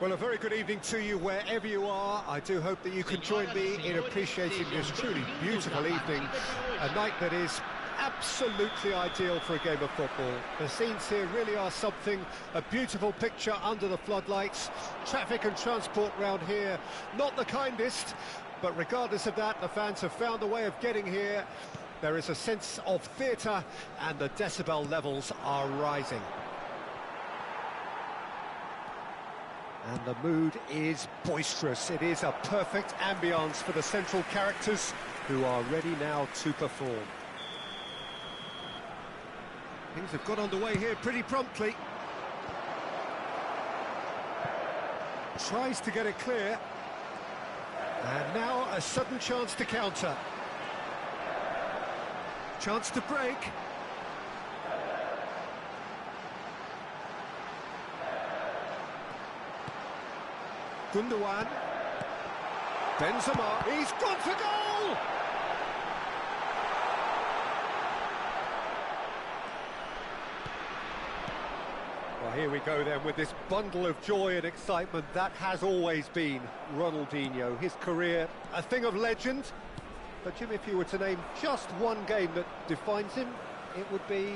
Well, a very good evening to you wherever you are. I do hope that you can join me in appreciating this truly beautiful evening, a night that is absolutely ideal for a game of football. The scenes here really are something, a beautiful picture under the floodlights. Traffic and transport round here, not the kindest, but regardless of that, the fans have found a way of getting here. There is a sense of theatre and the decibel levels are rising. And the mood is boisterous. It is a perfect ambience for the central characters who are ready now to perform. Things have got underway here pretty promptly. Tries to get it clear. And now a sudden chance to counter. Chance to break. Gundogan. Benzema. He's gone for goal! Well, here we go then with this bundle of joy and excitement. That has always been Ronaldinho. His career, a thing of legend. But Jim, if you were to name just one game that defines him, it would be,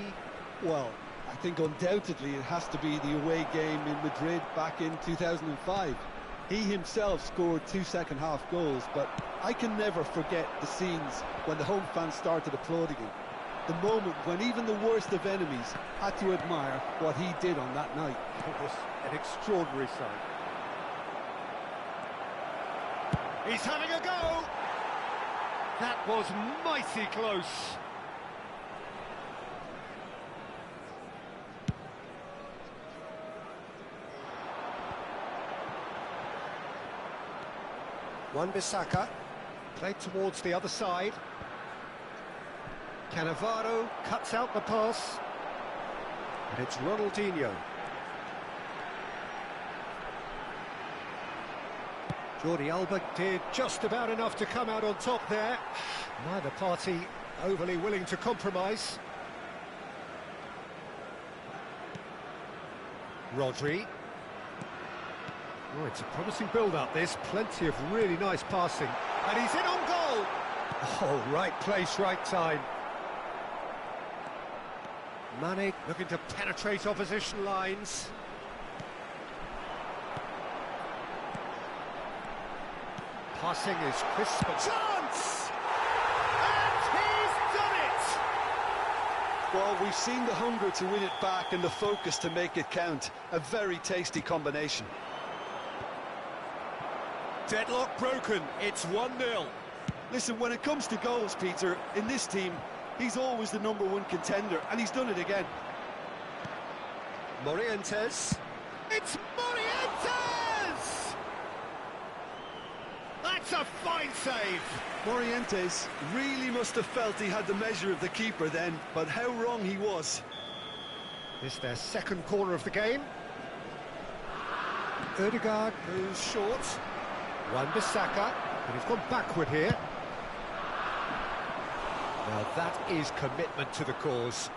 well... I think undoubtedly it has to be the away game in Madrid back in 2005. He himself scored 2 second-half goals, but I can never forget the scenes when the home fans started applauding him. The moment when even the worst of enemies had to admire what he did on that night. It was an extraordinary sight. He's having a go! That was mighty close. Wan-Bissaka, played towards the other side. Cannavaro cuts out the pass. And it's Ronaldinho. Jordi Alba did just about enough to come out on top there. Neither party overly willing to compromise. Rodri. Oh, it's a promising build-up, this. Plenty of really nice passing. And he's in on goal! Oh, right place, right time. Mane looking to penetrate opposition lines. Passing is crisp. Chance! And he's done it! Well, we've seen the hunger to win it back and the focus to make it count. A very tasty combination. Deadlock broken, it's 1-0. Listen, when it comes to goals, Peter, in this team, he's always the #1 contender, and he's done it again. Morientes. It's Morientes! That's a fine save! Morientes really must have felt he had the measure of the keeper then, but how wrong he was. This their second corner of the game. Ødegaard moves short. Wan-Bissaka, but he's gone backward here. Now that is commitment to the cause.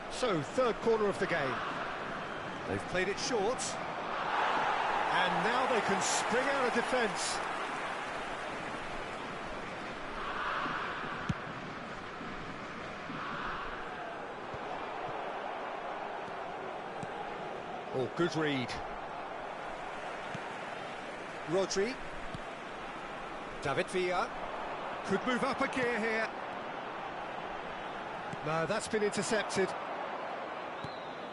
So, third corner of the game. They've played it short. And now they can spring out of defence. Oh, good read. Rodri. David Villa. Could move up a gear here. No, that's been intercepted.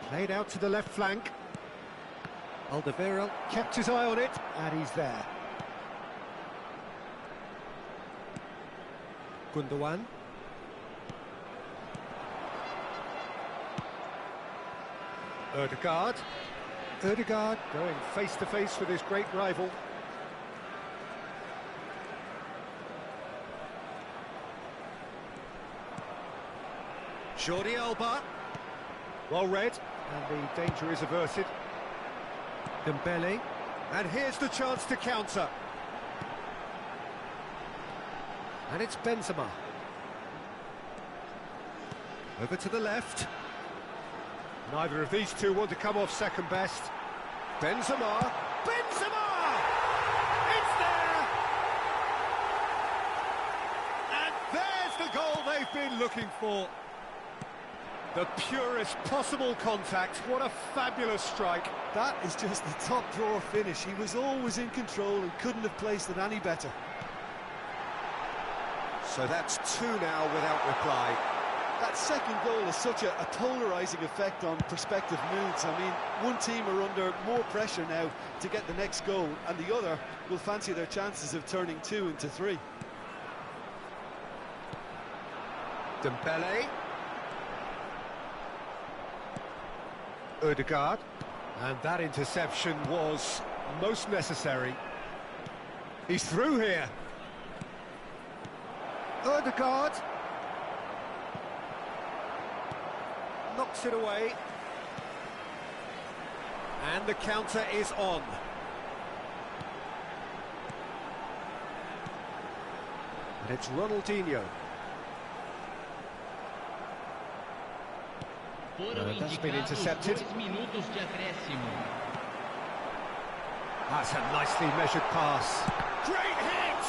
Played out to the left flank. Alderweireld kept his eye on it, and he's there. Gundogan. Ødegaard. Ødegaard going face-to-face with his great rival. Jordi Alba. Well read, and the danger is averted. Dembele. And here's the chance to counter. And it's Benzema. Over to the left. Neither of these two want to come off second best. Benzema. Benzema! It's there! And there's the goal they've been looking for. The purest possible contact. What a fabulous strike. That is just the top drawer finish. He was always in control and couldn't have placed it any better. So that's 2 now without reply. That second goal has such a polarising effect on prospective moods. I mean, one team are under more pressure now to get the next goal, and the other will fancy their chances of turning 2 into 3. Dembele. Odegaard. And that interception was most necessary. He's through here. Odegaard. Knocks it away. And the counter is on. And it's Ronaldinho. That's been intercepted. That's a nicely measured pass. Great hit!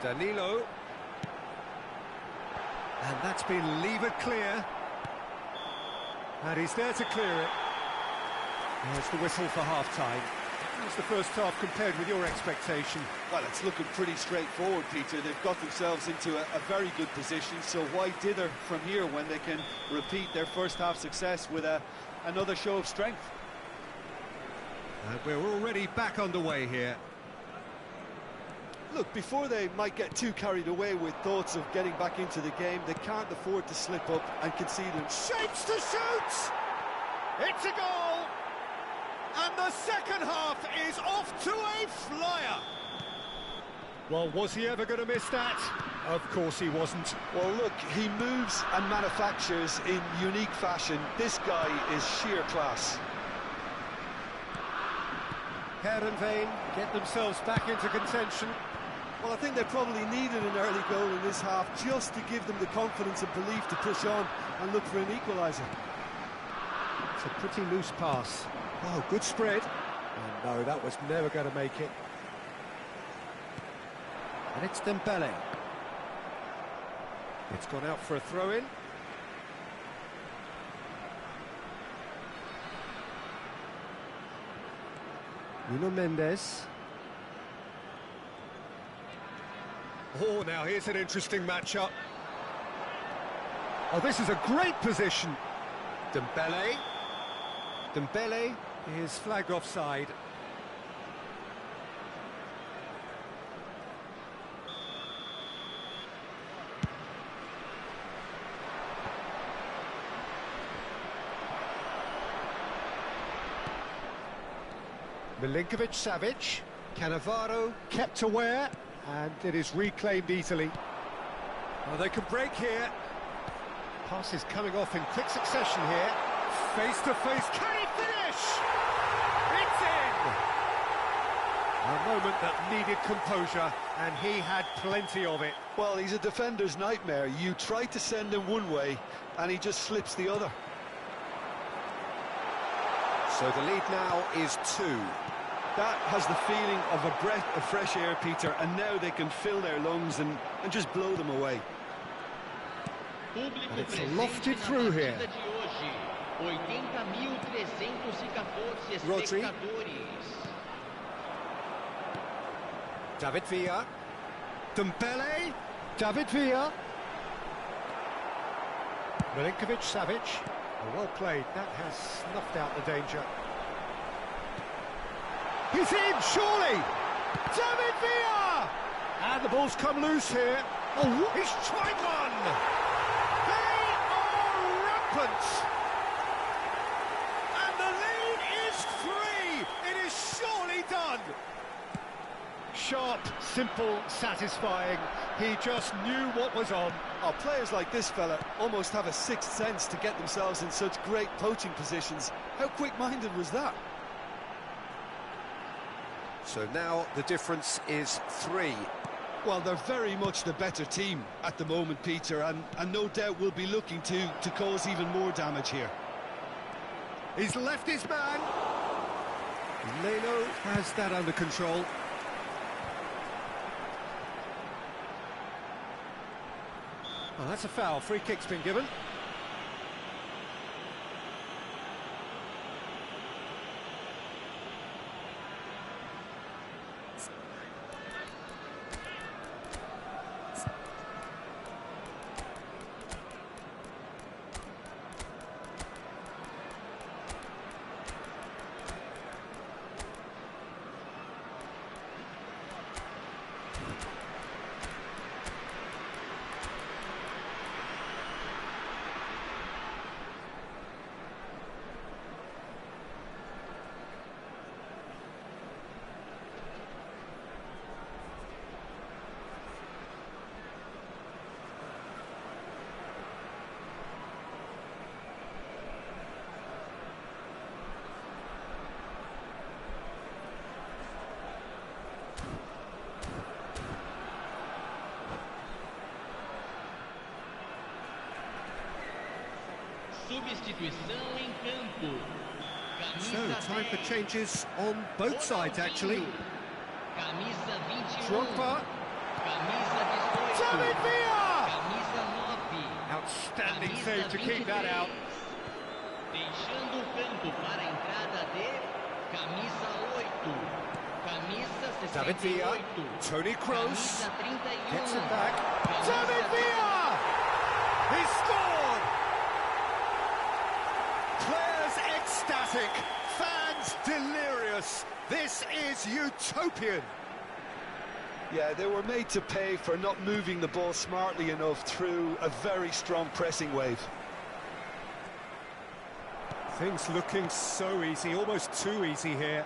Danilo. And that's been levered clear. And he's there to clear it. There's the whistle for half-time. How's the first half compared with your expectation? Well, it's looking pretty straightforward, Peter. They've got themselves into a very good position, so why dither from here when they can repeat their first half success with another show of strength? And we're already back underway here. Look, before they might get too carried away with thoughts of getting back into the game, they can't afford to slip up and concede it. Shapes to shoot! It's a goal! And the second half is off to a flyer! Well, was he ever going to miss that? Of course he wasn't. Well, look, he moves and manufactures in unique fashion. This guy is sheer class. Heerenveen get themselves back into contention. Well, I think they probably needed an early goal in this half just to give them the confidence and belief to push on and look for an equaliser. It's a pretty loose pass. Oh, good spread. And no, that was never going to make it. And it's Dembele. It's gone out for a throw-in. Nuno Mendes. Oh, now here's an interesting matchup. Oh, this is a great position. Dembele. Dembele is flagged offside. Milinkovic-Savic. Cannavaro kept aware, and it is reclaimed easily. Oh, they can break here. Pass is coming off in quick succession here. Face to face, can he finish? It's in! A moment that needed composure, and he had plenty of it. Well, he's a defender's nightmare. You try to send him one way, and he just slips the other. So the lead now is 2. That has the feeling of a breath of fresh air, Peter, and now they can fill their lungs and just blow them away. And it's lofted through here. Rodri. David Villa. Dembele. David Villa. Milinkovic-Savic. Well played. That has snuffed out the danger. He's in, surely! David Villa! And the ball's come loose here. Oh, he's tried one! They are rampant! And the lead is 3! It is surely done! Sharp, simple, satisfying. He just knew what was on. Oh, players like this fella almost have a sixth sense to get themselves in such great poaching positions. How quick-minded was that? So now the difference is 3. Well, they're very much the better team at the moment, Peter, and no doubt will be looking to cause even more damage here. He's left his man. Leno has that under control. Oh, that's a foul. Free kick's been given. Substituição em campo. So, time for changes on both sides, actually. Camisa 21. Drogba. Camisa 18. David Villa! Camisa 9. Outstanding Camisa save to keep that 23. out. Deixando o campo para a entrada de camisa 8. Camisa David Villa. 68. Tony Kroos. Camisa 31. Gets it back. Camisa David Villa! He scored! Players ecstatic, fans delirious. This is utopian. Yeah, they were made to pay for not moving the ball smartly enough through a very strong pressing wave. Things looking so easy, almost too easy here.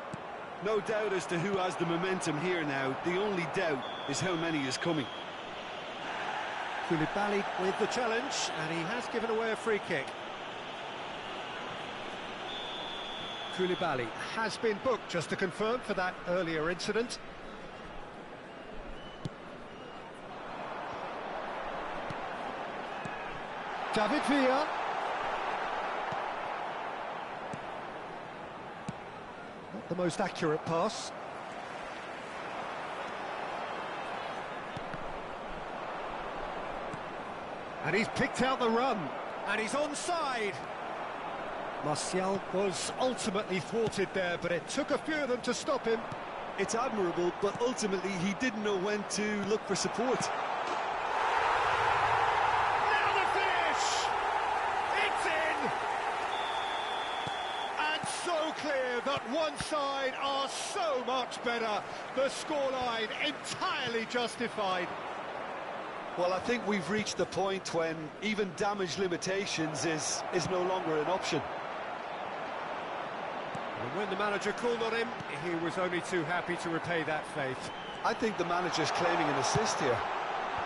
No doubt as to who has the momentum here now. The only doubt is how many is coming. Koulibaly with the challenge, and he has given away a free kick. Koulibaly has been booked, just to confirm, for that earlier incident. David Villa. Not the most accurate pass. And he's picked out the run, and he's onside. Martial was ultimately thwarted there, but it took a few of them to stop him. It's admirable, but ultimately he didn't know when to look for support. Now the finish! It's in! And so clear that one side are so much better. The scoreline entirely justified. Well, I think we've reached the point when even damage limitations is no longer an option. And when the manager called on him, he was only too happy to repay that faith. I think the manager's claiming an assist here.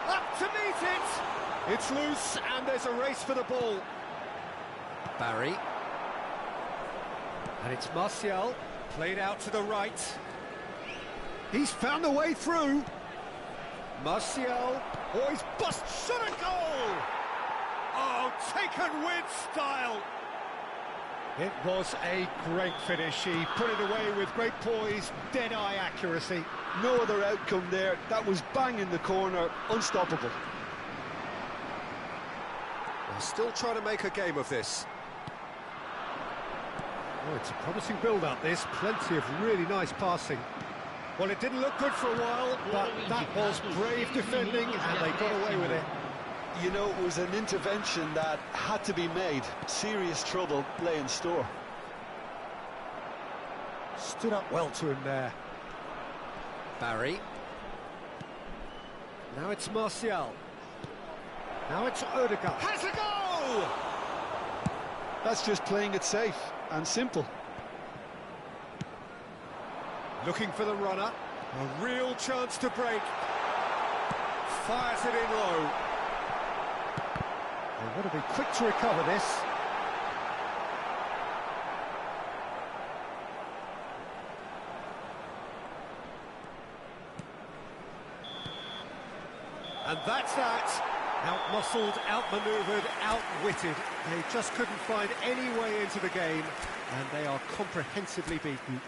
Up to meet it! It's loose, and there's a race for the ball. Barry. And it's Martial, played out to the right. He's found a way through. Martial, oh, he's shot a goal! Oh, taken with style! It was a great finish. He put it away with great poise, dead-eye accuracy. No other outcome there. That was bang in the corner, unstoppable. They're still trying to make a game of this. Oh, it's a promising build-up, this. Plenty of really nice passing. Well, it didn't look good for a while, but that was brave defending, and they got away with it. You know, it was an intervention that had to be made. Serious trouble lay in store. Stood up well to him there. Barry. Now it's Martial. Now it's Odegaard. Has a goal! That's just playing it safe and simple. Looking for the runner. A real chance to break. Fires it in low. They've got to be quick to recover this. And that's that. Out-muscled, out-manoeuvred, outwitted. They just couldn't find any way into the game, and they are comprehensively beaten.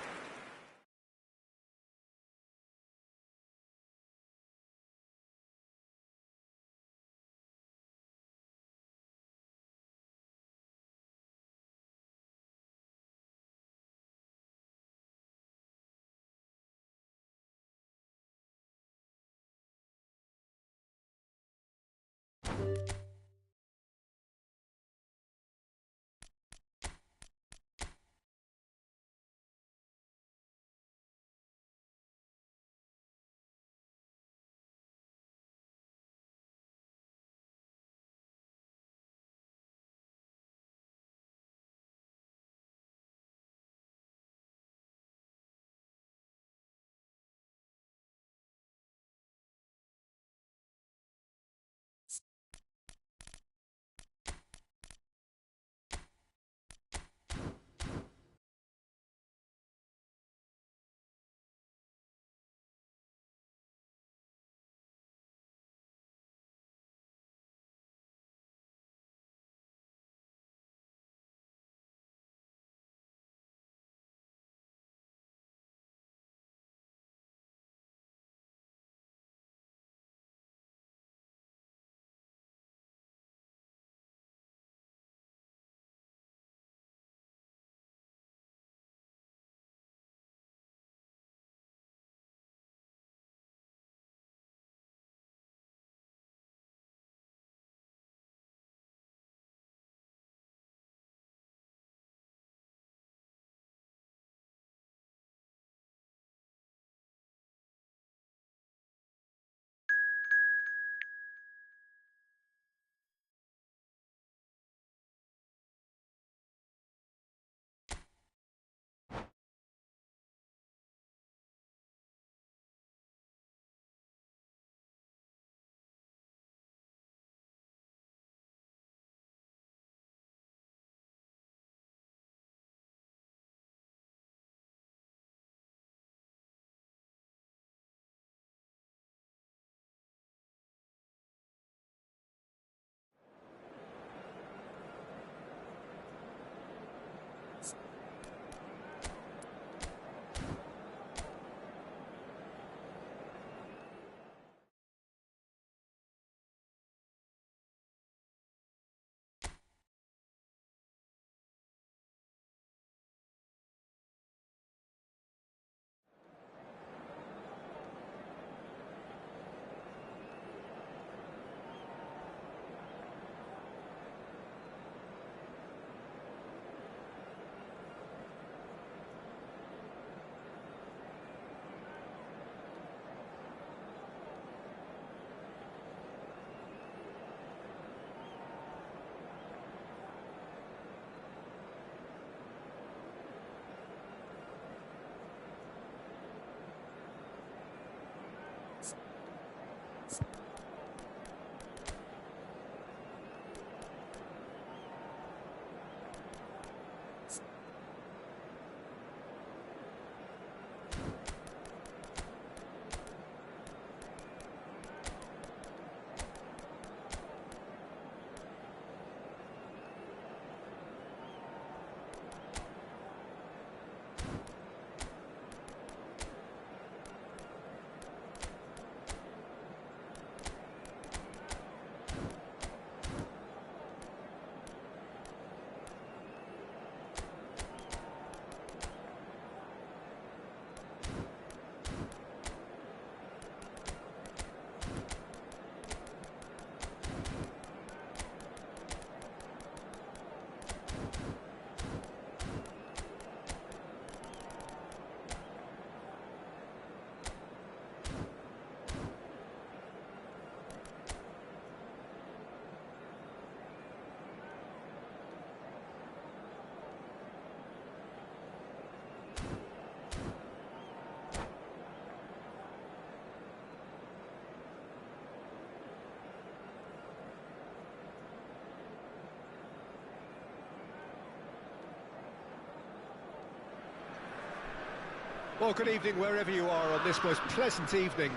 Well, good evening wherever you are on this most pleasant evening.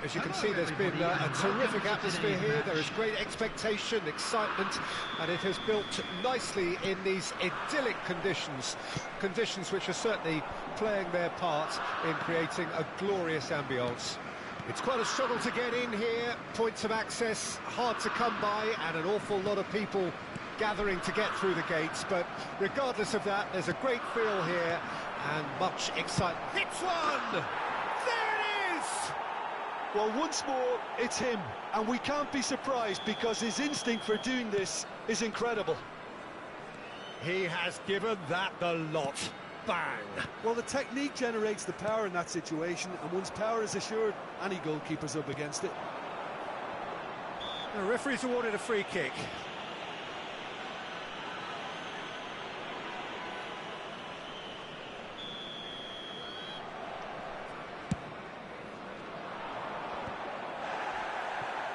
As you can see, there's been a terrific atmosphere here. There is great expectation, excitement, and it has built nicely in these idyllic conditions. Conditions which are certainly playing their part in creating a glorious ambience. It's quite a struggle to get in here. Points of access hard to come by, and an awful lot of people gathering to get through the gates. But regardless of that, there's a great feel here and much excitement. Hits one! There it is! Well, once more, it's him, and we can't be surprised because his instinct for doing this is incredible. He has given that the lot. Bang! Well, the technique generates the power in that situation, and once power is assured, any goalkeeper's up against it. The referee's awarded a free kick.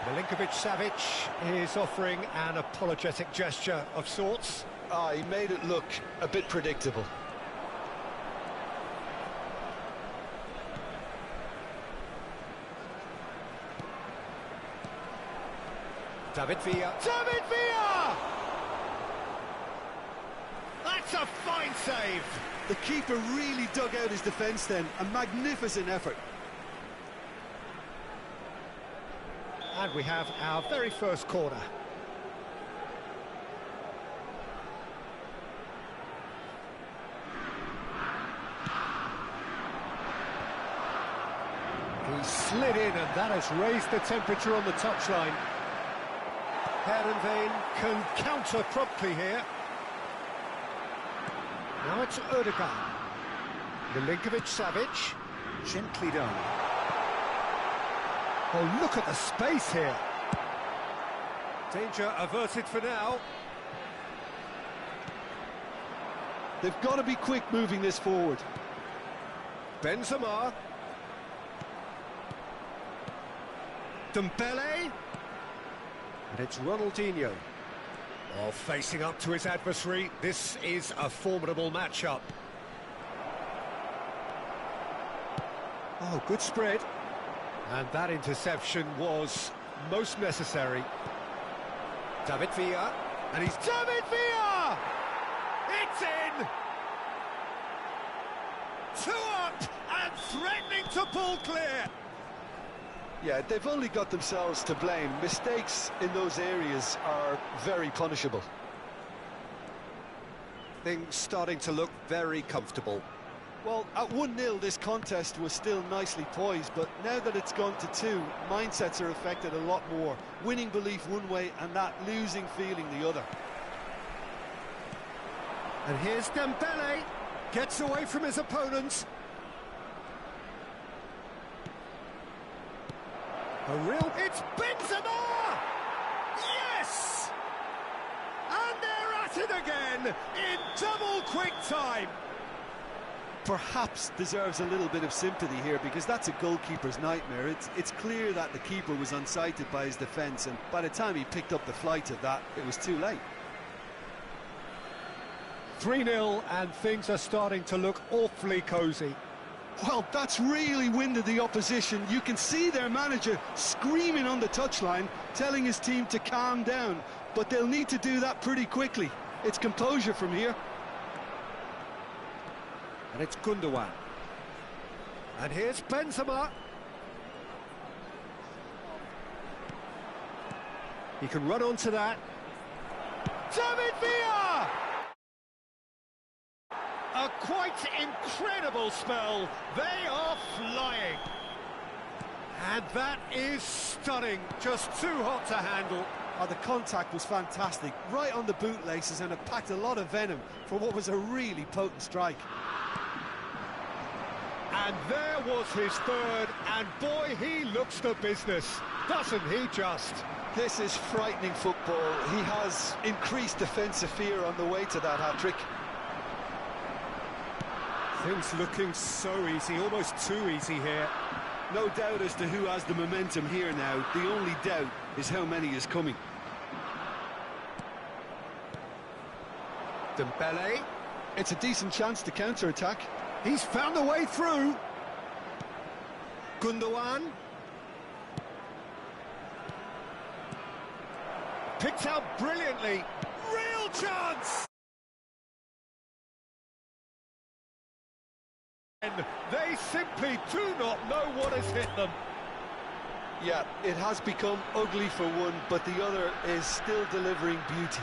Milinkovic-Savic is offering an apologetic gesture of sorts. He made it look a bit predictable. David Villa. David Villa! That's a fine save! The keeper really dug out his defence then. A magnificent effort. And we have our very first corner. He slid in, and that has raised the temperature on the touchline. Heerenveen can counter promptly here. Now it's Ødegaard. Milinkovic-Savic, gently done. Oh, look at the space here. Danger averted for now. They've got to be quick moving this forward. Benzema. Dembele. And it's Ronaldinho. Oh, facing up to his adversary. This is a formidable matchup. Oh, good spread. And that interception was most necessary. David Villa. And he's David Villa! It's in! 2 up and threatening to pull clear. Yeah, they've only got themselves to blame. Mistakes in those areas are very punishable. Things starting to look very comfortable. Well, at 1-0, this contest was still nicely poised, but now that it's gone to 2, mindsets are affected a lot more. Winning belief one way and that losing feeling the other. And here's Dembele. Gets away from his opponents. It's Benzema! Yes! And they're at it again in double quick time. Perhaps deserves a little bit of sympathy here because that's a goalkeeper's nightmare. It's clear that the keeper was unsighted by his defence, and by the time he picked up the flight of that, it was too late. 3-0, and things are starting to look awfully cosy. Well, that's really winded the opposition. You can see their manager screaming on the touchline, telling his team to calm down, but they'll need to do that pretty quickly. It's composure from here. And it's Gundogan. And here's Benzema. He can run onto that. David Villa! A quite incredible spell. They are flying. And that is stunning. Just too hot to handle. Oh, the contact was fantastic. Right on the bootlaces, and it packed a lot of venom for what was a really potent strike. And there was his third, and boy, he looks the business, doesn't he just? This is frightening football. He has increased defensive fear on the way to that hat-trick. Things looking so easy, almost too easy here. No doubt as to who has the momentum here now. The only doubt is how many is coming. Dembele. It's a decent chance to counter-attack. He's found a way through. Gundogan. Picked out brilliantly. Real chance! And they simply do not know what has hit them. Yeah, it has become ugly for one, but the other is still delivering beauty.